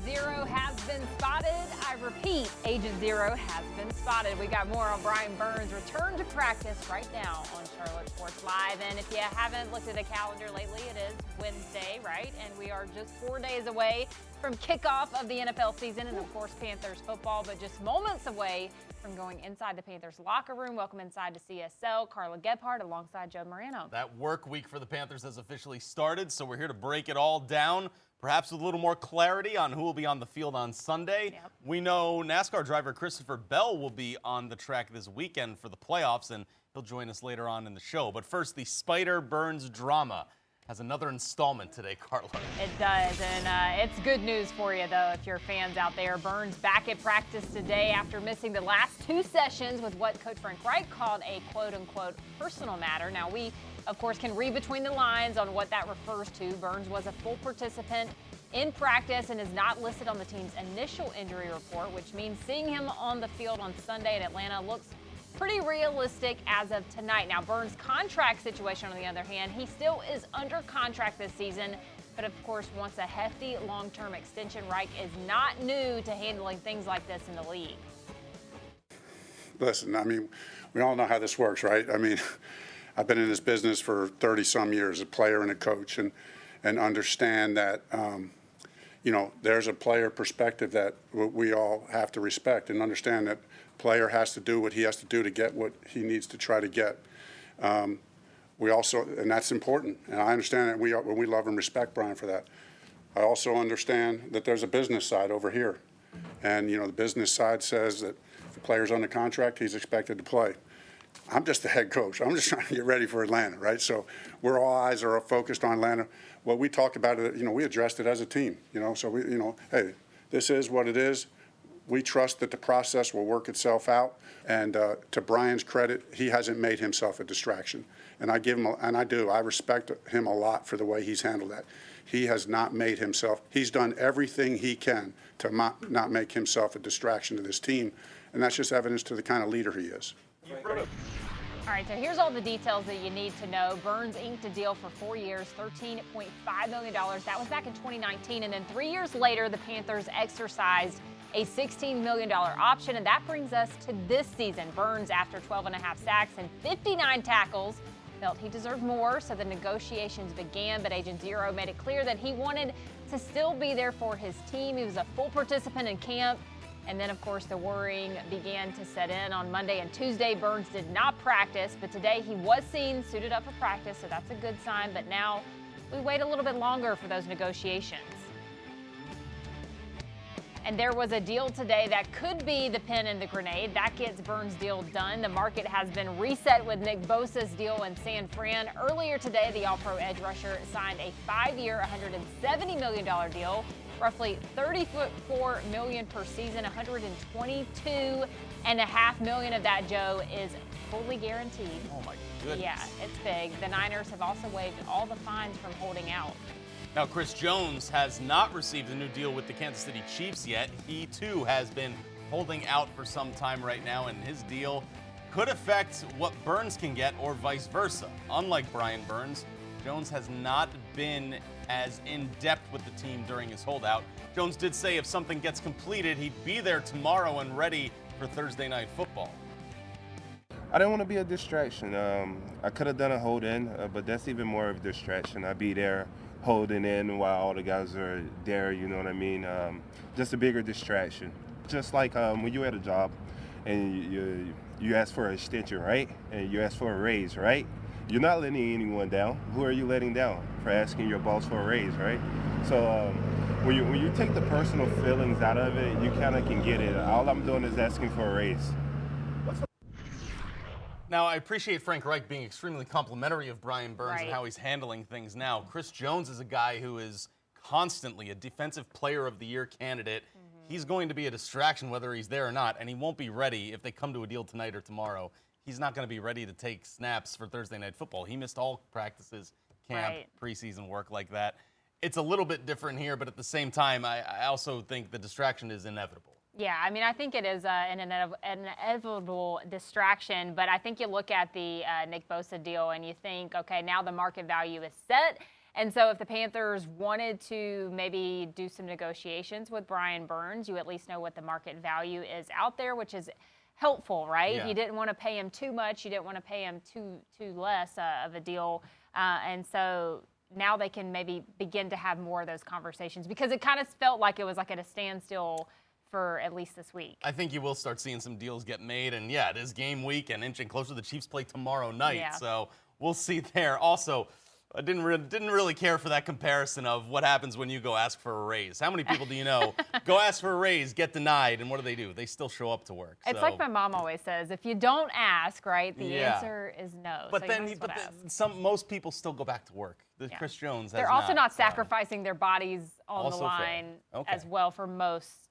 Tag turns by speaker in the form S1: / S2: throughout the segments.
S1: Agent Zero has been spotted. I repeat, Agent Zero has been spotted. We got more on Brian Burns' return to practice right now on Charlotte Sports Live. And if you haven't looked at the calendar lately, it is Wednesday, right? And we are just 4 days away from kickoff of the NFL season and, of course, Panthers football, but just moments away from going inside the Panthers locker room. Welcome inside to CSL, Carla Gebhardt alongside Joe Morano.
S2: That work week for the Panthers has officially started, so we're here to break it all down, perhaps with a little more clarity on who will be on the field on Sunday.
S1: Yep.
S2: We know NASCAR driver Christopher Bell will be on the track this weekend for the playoffs, and he'll join us later on in the show. But first, the Spider-Burns drama has another installment today, Carla.
S1: It does, and it's good news for you, though, if you're fans out there. Burns back at practice today after missing the last 2 sessions with what Coach Frank Reich called a quote-unquote personal matter. Now, we, of course, can read between the lines on what that refers to. Burns was a full participant in practice and is not listed on the team's initial injury report, which means seeing him on the field on Sunday in Atlanta looks pretty realistic as of tonight. Now, Burns' contract situation, on the other hand, he still is under contract this season, but of course wants a hefty long-term extension. Reich is not new to handling things like this in the league.
S3: Listen, I mean, we all know how this works, right? I mean, I've been in this business for 30-some years, a player and a coach, and understand that, you know, there's a player perspective that we all have to respect and understand that player has to do what he has to do to get what he needs to try to get. We also, and that's important, and I understand that we love and respect Brian for that. I also understand that there's a business side over here, and you know the business side says that if the player's under contract, he's expected to play. I'm just the head coach. I'm just trying to get ready for Atlanta, right? So all eyes are focused on Atlanta. What we talked about, you know, we addressed it as a team, you know. So we, you know, hey, this is what it is. We trust that the process will work itself out. And to Brian's credit, he hasn't made himself a distraction. And I give him, and I do, I respect him a lot for the way he's handled that. He has not made himself, he's done everything he can to not make himself a distraction to this team. And that's just evidence to the kind of leader he is.
S1: All right, so here's all the details that you need to know. Burns inked a deal for 4 years, $13.5 million. That was back in 2019. And then 3 years later, the Panthers exercised a $16 million option, and that brings us to this season. Burns, after 12.5 sacks and 59 tackles, felt he deserved more, so the negotiations began, but Agent Zero made it clear that he wanted to still be there for his team. He was a full participant in camp, and then, of course, the worrying began to set in on Monday and Tuesday. Burns did not practice, but today he was seen suited up for practice, so that's a good sign, but now we wait a little bit longer for those negotiations. And there was a deal today that could be the pin in the grenade. That gets Burns' deal done. The market has been reset with Nick Bosa's deal in San Fran. Earlier today, the All-Pro edge rusher signed a 5-year, $170 million deal, roughly $34 million per season. $122.5 million of that, Joe, is fully guaranteed.
S2: Oh, my goodness.
S1: Yeah, it's big. The Niners have also waived all the fines from holding out.
S2: Now, Chris Jones has not received a new deal with the Kansas City Chiefs yet. He, too, has been holding out for some time right now, and his deal could affect what Burns can get or vice versa. Unlike Brian Burns, Jones has not been as in-depth with the team during his holdout. Jones did say if something gets completed, he'd be there tomorrow and ready for Thursday Night Football.
S4: I didn't want to be a distraction. I could have done a hold-in, but that's even more of a distraction. I'd be there holding in while all the guys are there, you know what I mean? Just a bigger distraction. Just like when you're at a job and you ask for an extension, right? And you ask for a raise, right? You're not letting anyone down. Who are you letting down for asking your boss for a raise, right? So when you take the personal feelings out of it, you kind of can get it. All I'm doing is asking for a raise.
S2: Now, I appreciate Frank Reich being extremely complimentary of Brian Burns
S1: Right.
S2: and how he's handling things now. Chris Jones is a guy who is constantly a Defensive Player of the Year candidate. He's going to be a distraction whether he's there or not, and he won't be ready if they come to a deal tonight or tomorrow. He's not going to be ready to take snaps for Thursday Night Football. He missed all practices, camp,
S1: Right.
S2: preseason work like that. It's a little bit different here, but at the same time, I also think the distraction is inevitable.
S1: Yeah, I mean, I think it is an inevitable distraction, but I think you look at the Nick Bosa deal and you think, okay, now the market value is set, And so if the Panthers wanted to maybe do some negotiations with Brian Burns, you at least know what the market value is out there, which is helpful, right?
S2: Yeah.
S1: You didn't want to pay him too much. You didn't want to pay him too less of a deal. And so now they can maybe begin to have more of those conversations, because it kind of felt like it was like at a standstill for at least this week.
S2: I think you will start seeing some deals get made. And, yeah, it is game week and inching closer. The Chiefs play tomorrow night.
S1: Yeah.
S2: So we'll see there. Also, I didn't really care for that comparison of what happens when you go ask for a raise. How many people do you know go ask for a raise, get denied, and what do? They still show up to work.
S1: It's like my mom always says, if you don't ask, right, the
S2: Yeah.
S1: answer is no.
S2: But
S1: so
S2: then most people still go back to work.
S1: Yeah.
S2: Chris Jones has
S1: They're also not
S2: so.
S1: sacrificing their bodies on
S2: Also
S1: the
S2: fair.
S1: line
S2: Okay.
S1: as well for most,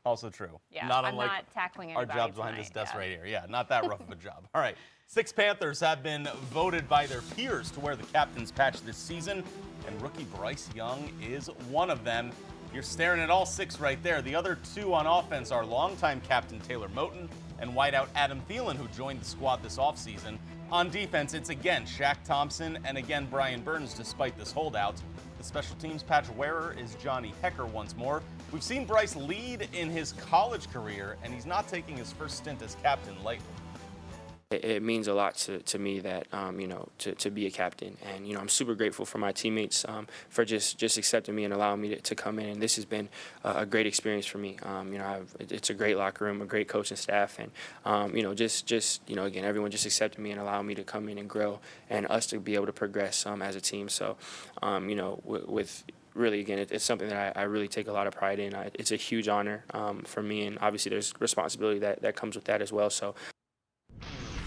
S2: Also true.
S1: Yeah,
S2: Not
S1: I'm
S2: unlike
S1: not tackling
S2: our
S1: anybody
S2: jobs behind this
S1: tonight,
S2: desk
S1: yeah.
S2: right here. Yeah, not that rough of a job. All right. 6 Panthers have been voted by their peers to wear the captain's patch this season, and rookie Bryce Young is one of them. You're staring at all 6 right there. The other 2 on offense are longtime captain Taylor Moton and wideout Adam Thielen, who joined the squad this offseason. On defense, it's again Shaq Thompson and again Brian Burns, despite this holdout. The special teams patch wearer is Johnny Hecker once more. We've seen Bryce lead in his college career, and he's not taking his first stint as captain lightly.
S5: It means a lot to me that, to be a captain. And, I'm super grateful for my teammates for just accepting me and allowing me to come in. And this has been a great experience for me. It's a great locker room, a great coaching staff. And, again, everyone just accepted me and allowed me to come in and grow and us to be able to progress as a team. So, with really, again, it's something that I really take a lot of pride in. It's a huge honor for me. And obviously there's responsibility that comes with that as well. So.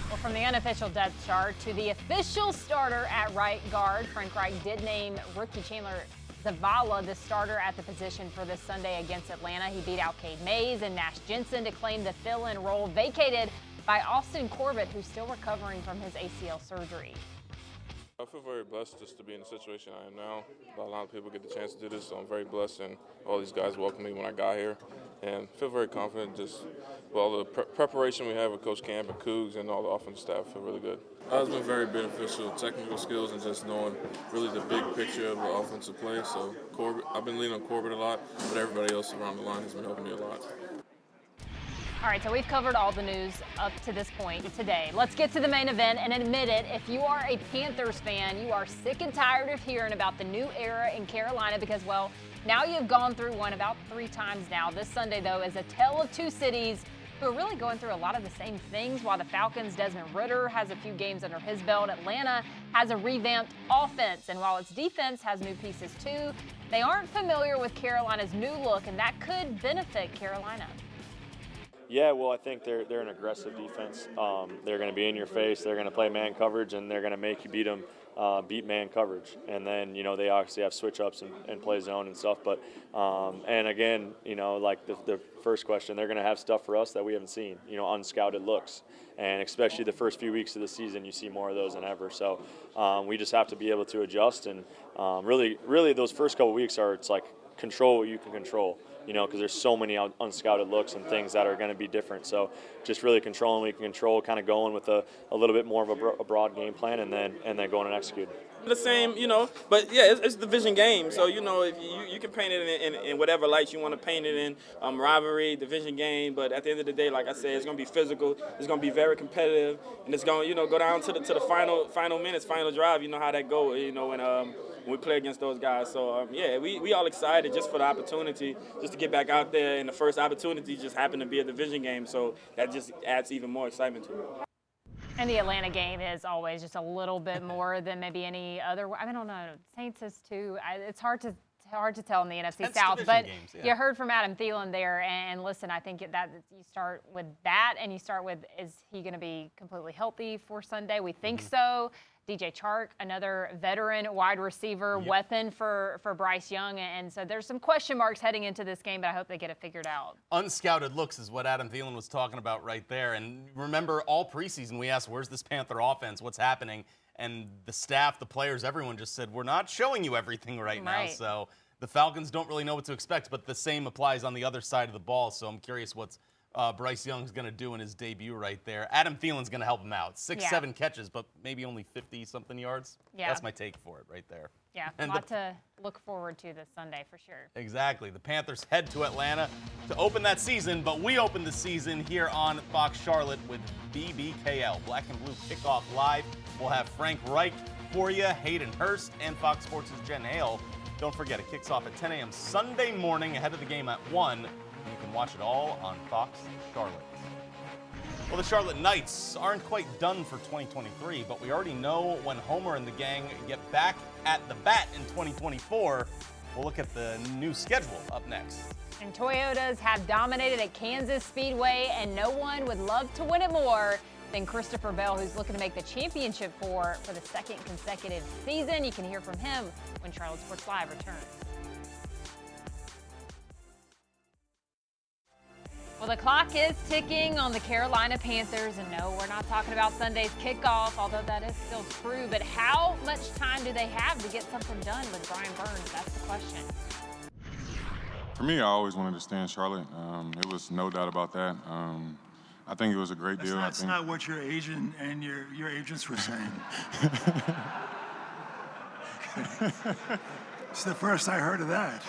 S1: Well, from the unofficial depth chart to the official starter at right guard, Frank Reich did name rookie Chandler Zavala the starter at the position for this Sunday against Atlanta. He beat out Cade Mays and Nash Jensen to claim the fill-in role vacated by Austin Corbett, who's still recovering from his ACL surgery.
S6: I feel very blessed just to be in the situation I am now. A lot of people get the chance to do this, so I'm very blessed, and all these guys welcomed me when I got here. And I feel very confident just with all the preparation we have with Coach Camp and Cougs and all the offensive staff. I feel really good. It's been very beneficial, technical skills and just knowing really the big picture of the offensive play. So Corbett, I've been leaning on Corbett a lot, but everybody else around the line has been helping me a lot.
S1: All right, so we've covered all the news up to this point today. Let's get to the main event and admit it. If you are a Panthers fan, you are sick and tired of hearing about the new era in Carolina because, well, now you've gone through one about 3 times now. This Sunday, though, is a tale of 2 cities who are really going through a lot of the same things. While the Falcons' Desmond Ridder has a few games under his belt, Atlanta has a revamped offense. And while its defense has new pieces, too, they aren't familiar with Carolina's new look, and that could benefit Carolina.
S7: Yeah, well, I think they're an aggressive defense. They're going to be in your face. They're going to play man coverage, and they're going to make you beat man coverage. And then, they obviously have switch-ups and play zone and stuff. But, and again, like the first question, they're going to have stuff for us that we haven't seen, unscouted looks. And especially the first few weeks of the season, you see more of those than ever. So we just have to be able to adjust. And really those first couple weeks it's like control what you can control. Because there's so many unscouted looks and things that are going to be different. So just really controlling what we can control, kind of going with a little bit more of a broad game plan, and then going and execute.
S8: The same, but yeah, it's the division game. So, if you can paint it in whatever lights you want to paint it in, rivalry, division game. But at the end of the day, like I said, it's going to be physical. It's going to be very competitive, and it's going to, go down to the final minutes, final drive. You know how that goes. When we play against those guys. So, we all excited just for the opportunity, just to get back out there. And the first opportunity just happened to be a division game. So that just adds even more excitement to it.
S1: And the Atlanta game is always just a little bit more than maybe any other. I don't know. Saints is too. It's hard to tell in the NFC
S2: That's
S1: South. But
S2: games, yeah.
S1: You heard from Adam Thielen there, and listen, I think that you start with that, and you start with, is he going to be completely healthy for Sunday? We think so. DJ Chark, another veteran wide receiver weapon for Bryce Young. And so there's some question marks heading into this game, but I hope they get it figured out.
S2: Unscouted looks is what Adam Thielen was talking about right there. And remember, all preseason we asked, where's this Panther offense? What's happening? And the staff, the players, everyone just said, we're not showing you everything right now. So the Falcons don't really know what to expect, but the same applies on the other side of the ball. So I'm curious what's Bryce Young's going to do in his debut right there. Adam Thielen's going to help him out. 6-7 catches, but maybe only 50-something yards.
S1: Yeah.
S2: That's my take for it right there.
S1: Yeah, a lot to look forward to this Sunday for sure.
S2: Exactly. The Panthers head to Atlanta to open that season, but we open the season here on Fox Charlotte with BBKL. Black and Blue Kickoff Live. We'll have Frank Reich for you, Hayden Hurst, and Fox Sports' Jen Hale. Don't forget, it kicks off at 10 a.m. Sunday morning ahead of the game at 1, and you can watch it all on Fox Charlotte. Well, the Charlotte Knights aren't quite done for 2023, but we already know when Homer and the gang get back at the bat in 2024. We'll look at the new schedule up next.
S1: And Toyotas have dominated at Kansas Speedway, and no one would love to win it more than Christopher Bell, who's looking to make the championship for the second consecutive season. You can hear from him when Charlotte Sports Live returns. Well, the clock is ticking on the Carolina Panthers, and no, we're not talking about Sunday's kickoff, although that is still true. But how much time do they have to get something done with Brian Burns? That's the question.
S9: For me, I always wanted to stay in Charlotte. It was no doubt about that. I think it was a great deal.
S10: That's not what your agent and your agents were saying. It's the first I heard of that.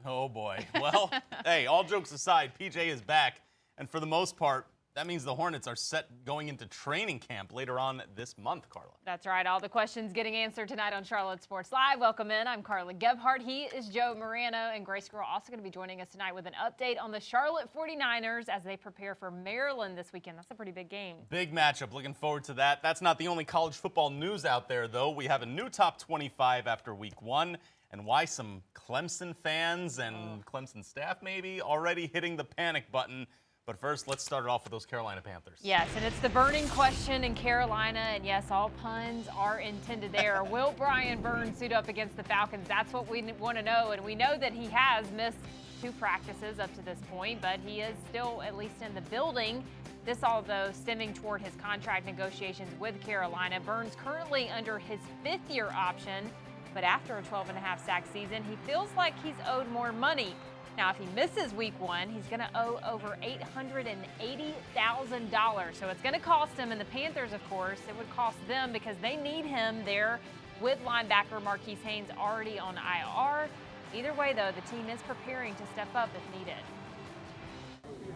S2: Oh, boy. Well, hey, all jokes aside, PJ is back. And for the most part, that means the Hornets are set going into training camp later on this month, Carla.
S1: That's right. All the questions getting answered tonight on Charlotte Sports Live. Welcome in. I'm Carla Gebhardt. He is Joe Morano. And Grace Girl also going to be joining us tonight with an update on the Charlotte 49ers as they prepare for Maryland this weekend. That's a pretty big game.
S2: Big matchup. Looking forward to that. That's not the only college football news out there, though. We have a new top 25 after week 1. And why some Clemson fans and Clemson staff maybe already hitting the panic button. But first, let's start it off with those Carolina Panthers.
S1: Yes, and it's the burning question in Carolina. And yes, all puns are intended there. Will Brian Burns suit up against the Falcons? That's what we want to know. And we know that he has missed 2 practices up to this point, but he is still at least in the building. This all, though, stemming toward his contract negotiations with Carolina. Burns currently under his 5th-year option. But after a 12.5 sack season, he feels like he's owed more money. Now, if he misses week 1, he's going to owe over $880,000. So it's going to cost him. And the Panthers, of course, it would cost them because they need him there with linebacker Marquise Haynes already on IR. Either way, though, the team is preparing to step up if needed.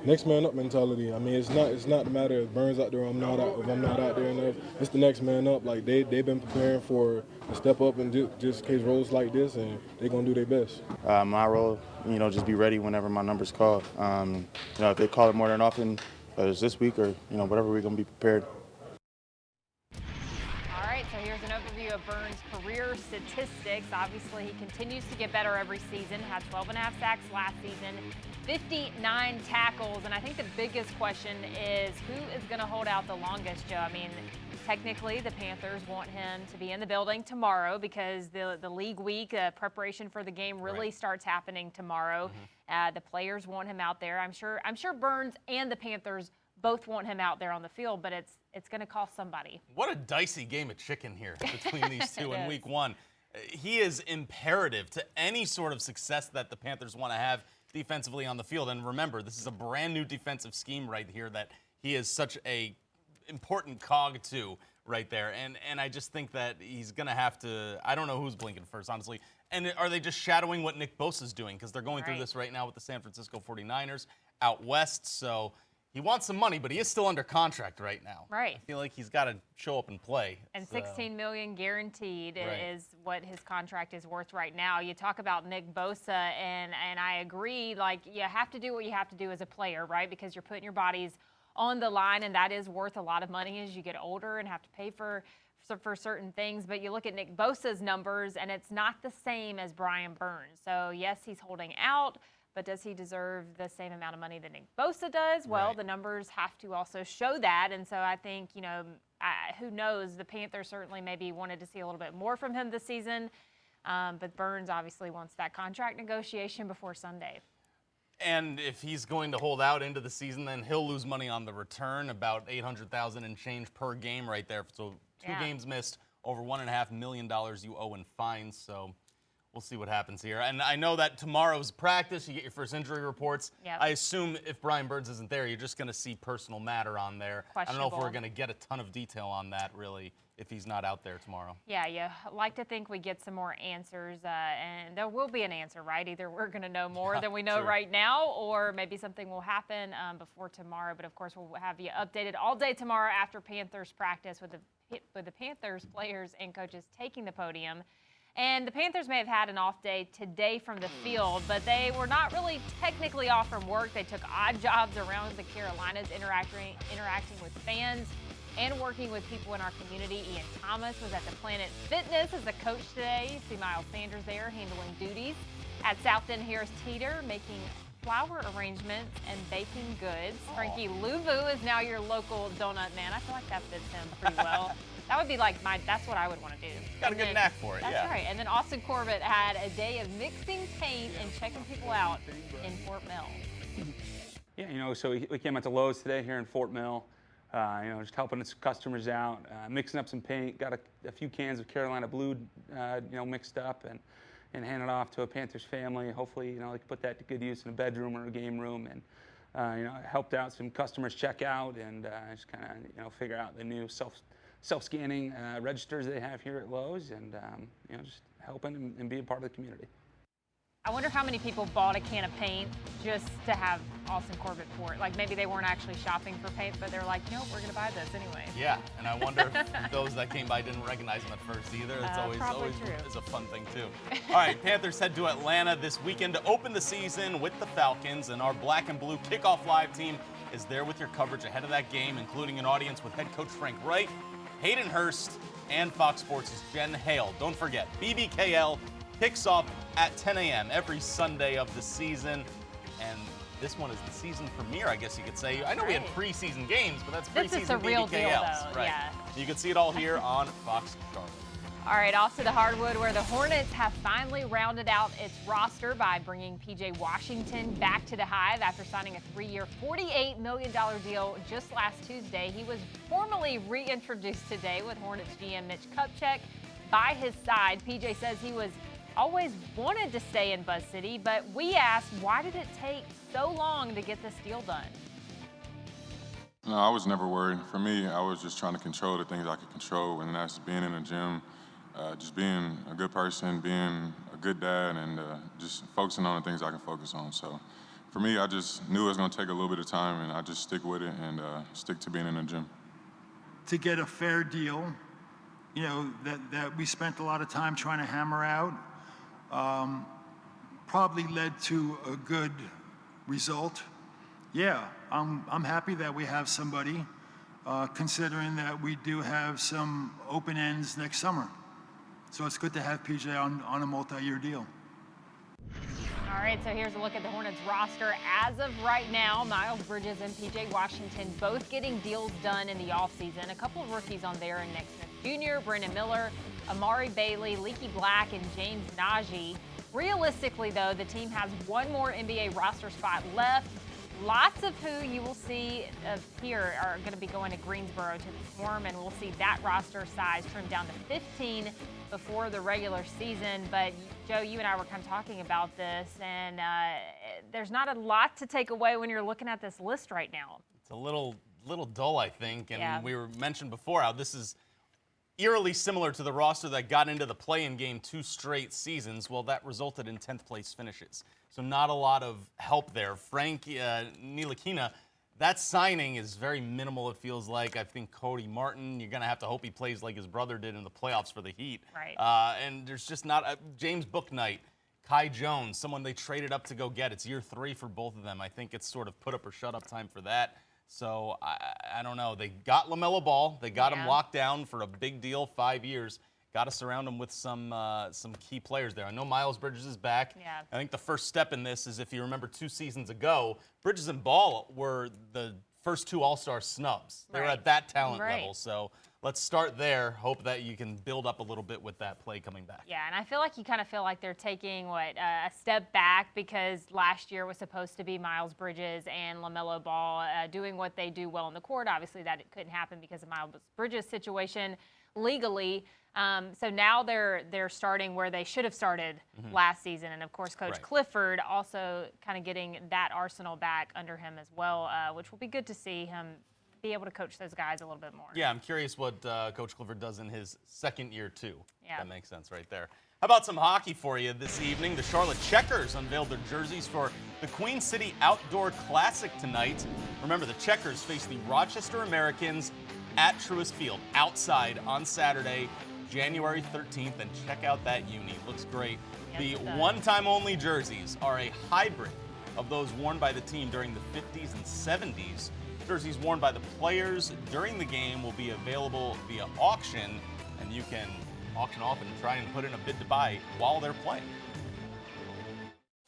S11: Next man up mentality. I mean, it's not a matter if Burns out there or if I'm not out there enough. It's the next man up. Like they've been preparing for a step up and just case roles like this, and they're gonna do their best.
S12: My role, just be ready whenever my number's called. If they call it more than often, whether it's this week or whatever, we're gonna be prepared.
S1: All right, so here's an overview of Burns' career statistics. Obviously, he continues to get better every season. Had 12.5 sacks last season. 59 tackles, and I think the biggest question is who is going to hold out the longest, Joe? I mean, technically, the Panthers want him to be in the building tomorrow because the league week preparation for the game really starts happening tomorrow. The players want him out there. I'm sure Burns and the Panthers both want him out there on the field, but it's going to cost somebody.
S2: What a dicey game of chicken here between these two in week 1. He is imperative to any sort of success that the Panthers want to have defensively on the field. And remember, this is a brand new defensive scheme right here that he is such a important cog to right there. And I just think that he's going to have to, I don't know who's blinking first, honestly. And are they just shadowing what Nick Bosa's doing? Because they're going through this right now with the San Francisco 49ers out west. So he wants some money, but he is still under contract right now.
S1: Right.
S2: I feel like he's got to show up and play.
S1: And $16 million guaranteed is what his contract is worth right now. You talk about Nick Bosa, and I agree. Like, you have to do what you have to do as a player, right? Because you're putting your bodies on the line, and that is worth a lot of money as you get older and have to pay for certain things. But you look at Nick Bosa's numbers, and it's not the same as Brian Burns. So, yes, he's holding out. But does he deserve the same amount of money that Nick Bosa does? Well, the numbers have to also show that. And so I think, who knows? The Panthers certainly maybe wanted to see a little bit more from him this season. But Burns obviously wants that contract negotiation before Sunday.
S2: And if he's going to hold out into the season, then he'll lose money on the return, about $800,000 and change per game right there. So 2 games missed, over $1.5 million you owe in fines. So we'll see what happens here. And I know that tomorrow's practice, you get your first injury reports.
S1: Yep.
S2: I assume if Brian Burns isn't there, you're just going to see personal matter on there. I don't know if we're going to get a ton of detail on that, really, if he's not out there tomorrow.
S1: Yeah, you like to think we get some more answers, and there will be an answer, right? Either we're going to know more than we know right now, or maybe something will happen before tomorrow. But, of course, we'll have you updated all day tomorrow after Panthers practice with the Panthers players and coaches taking the podium. And the Panthers may have had an off day today from the field, but they were not really technically off from work. They took odd jobs around the Carolinas, interacting with fans and working with people in our community. Ian Thomas was at the Planet Fitness as a coach today. You see Miles Sanders there handling duties. At South End Harris Teeter, making flower arrangements and baking goods. Frankie Louvu is now your local donut man. I feel like that fits him pretty well. That would be like that's what I would want to do.
S2: Got a good knack for it,
S1: That's right. And then Austin Corbett had a day of mixing paint and checking people out in Fort Mill.
S13: Yeah, so we came out to Lowe's today here in Fort Mill, just helping its customers out, mixing up some paint, got a few cans of Carolina Blue, mixed up and handed off to a Panthers family. Hopefully, they can put that to good use in a bedroom or a game room. And, helped out some customers check out and just kind of, figure out the new self-scanning registers they have here at Lowe's and, just helping and being part of the community.
S1: I wonder how many people bought a can of paint just to have Austin Corbett for it. Like maybe they weren't actually shopping for paint, but they're like, nope, we're going to buy this anyway.
S2: Yeah, and I wonder if those that came by didn't recognize him at first either. That's always is a fun thing, too. All right, Panthers head to Atlanta this weekend to open the season with the Falcons, and our Black and Blue Kickoff Live team is there with your coverage ahead of that game, including an audience with head coach Frank Wright, Hayden Hurst, and Fox Sports' Jen Hale. Don't forget, BBKL kicks off at 10 a.m. every Sunday of the season, and this one is the season premiere, I guess you could say. I know we had preseason games, but that's preseason BBKLs. This is the real deal, though. Right. Yeah. You can see it all here on Fox Charlotte.
S1: All right, off to the hardwood, where the Hornets have finally rounded out its roster by bringing P.J. Washington back to the Hive after signing a 3-year, $48 million deal just last Tuesday. He was formally reintroduced today with Hornets GM Mitch Kupchak by his side. P.J. says he was always wanted to stay in Buzz City, but we asked, why did it take so long to get this deal done?
S9: No, I was never worried. For me, I was just trying to control the things I could control, and that's being in the gym, just being a good person, being a good dad, and just focusing on the things I can focus on. So for me, I just knew it was going to take a little bit of time, and I just stick with it and stick to being in the gym.
S10: To get a fair deal, that we spent a lot of time trying to hammer out, probably led to a good result. Yeah, I'm happy that we have somebody, considering that we do have some open ends next summer. So it's good to have PJ on a multi-year deal.
S1: All right, so here's a look at the Hornets roster. As of right now, Miles Bridges and P.J. Washington both getting deals done in the offseason. A couple of rookies on there, and Nick Smith Jr., Brandon Miller, Amari Bailey, Leaky Black, and James Najee. Realistically, though, the team has one more NBA roster spot left. Lots of who you will see here are going to be going to Greensboro to the Swarm, and we'll see that roster size trimmed down to 15 before the regular season. But, Joe, you and I were kind of talking about this, and there's not a lot to take away when you're looking at this list right now.
S2: It's a little dull, I think, and we were mentioned before how this is eerily similar to the roster that got into the play-in game 2 straight seasons. Well, that resulted in 10th place finishes. So not a lot of help there. Frank Ntilikina, that signing is very minimal, it feels like. I think Cody Martin, you're going to have to hope he plays like his brother did in the playoffs for the Heat.
S1: Right.
S2: And there's just not James Bouknight, Kai Jones, someone they traded up to go get. It's year 3 for both of them. I think it's sort of put up or shut up time for that. So I don't know. They got LaMelo Ball. They got him locked down for a big deal, 5 years. Got to surround him with some key players there. I know Miles Bridges is back.
S1: Yeah.
S2: I think the first step in this is, if you remember 2 seasons ago, Bridges and Ball were the first 2 All-Star snubs. They were at that talent level. So let's start there. Hope that you can build up a little bit with that play coming back.
S1: Yeah, and I feel like you kind of feel like they're taking, a step back, because last year was supposed to be Miles Bridges and LaMelo Ball doing what they do well on the court. Obviously, that it couldn't happen because of Miles Bridges' situation. legally. So now they're starting where they should have started last season. And, of course, Coach Clifford also kind of getting that arsenal back under him as well, which will be good to see him be able to coach those guys a little bit more.
S2: Yeah, I'm curious what Coach Clifford does in his second year, too.
S1: Yeah.
S2: That makes sense right there. How about some hockey for you this evening? The Charlotte Checkers unveiled their jerseys for the Queen City Outdoor Classic tonight. Remember, the Checkers face the Rochester Americans at Truist Field outside on Saturday, January 13th, and check out that uni. Looks great.
S1: Yes,
S2: The one-time only jerseys are a hybrid of those worn by the team during the 50s and 70s. Jerseys worn by the players during the game will be available via auction, and you can auction off and try and put in a bid to buy while they're playing.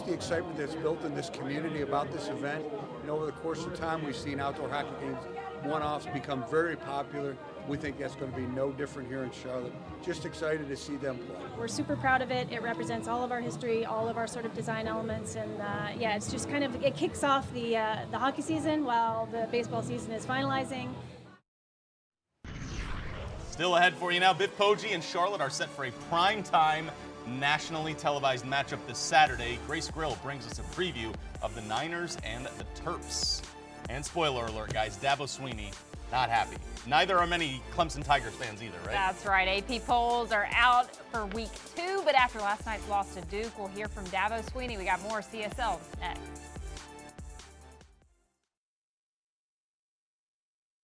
S14: The excitement that's built in this community about this event, and over the course of time, we've seen outdoor hockey games, one-offs, become very popular. We think that's going to be no different here in Charlotte. Just excited to see them play.
S15: We're super proud of it. It represents all of our history, all of our sort of design elements, and yeah, it's just kind of, it kicks off the hockey season while the baseball season is finalizing.
S2: Still ahead for you now, Biff Poggi and Charlotte are set for a prime-time, nationally televised matchup this Saturday. Grace Grill brings us a preview of the Niners and the Terps. And spoiler alert, guys, Dabo Swinney not happy. Neither are many Clemson Tigers fans either, right?
S1: That's right. AP polls are out for week 2, but after last night's loss to Duke, we'll hear from Dabo Swinney. We got more CSL next.